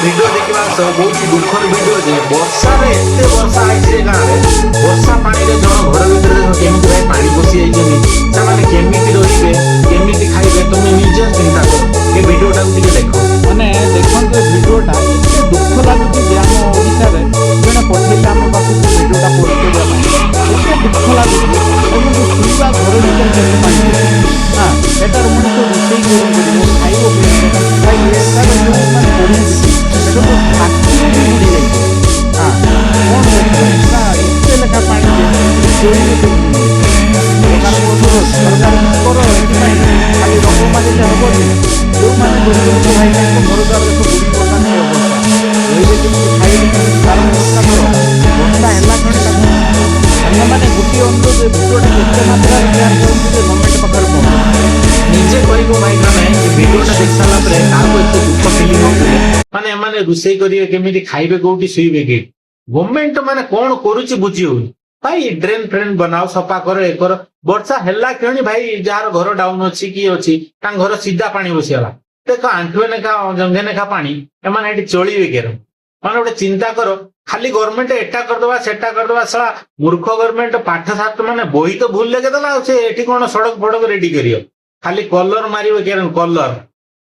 video देखा बहुत दुखर video जे वर्षा एत वर्षा आई गाँव में वर्षा पानी रे जन घर भीतर केमी भाई पानी पशि जाइए केमी रे केमी खाइबे तुम निजे चिंता कर ये वीडियोटा देख मैंने देखते भिडटा एत दुख लगुच आम ओडिशा जड़े पठेले आम पास भिडटा पोस्ट एत दुख लगुच शुवा घर भर हाँ एटार मनुष्य रोषे खाइब एत लेखा पानी सरकार खाली रंग मारिले हम जो मैंने भाई घर द्वार देख बुड़ी पकाने अवस्था रही वर्षा है मैंने गोटे अनुरोध भिडटा केते मात्रा गवर्नमेंट पाखे पहुँच निजे कह भाई मैंने भिडटा देख सारा एत दुख फिलिंग होते माने माने रोषे करेंगे केमी खाइबे कौटी शुइबे कि गवर्नमेंट माने कौन करुच्ची बुझी हो भाई ड्रेन फ्रेन बनाओ सफा कर ए कर वर्षा है कि भाई जार घर डाउन अच्छी कि अच्छी घर सीधा पानी बसीगला देख आंठुए नेखा जंघे नेखा पानी एमाने चलिए के माने गोटे चिंता कर खाली गवर्नमेंट एटा करदवा सेटा करदवा साला मूर्ख गवर्नमेंट पाठ साठ माने बही तो भूल लेके देला से एठी कौन सड़क फड़क रेडी करियो खाली कलर मारिबे के कलर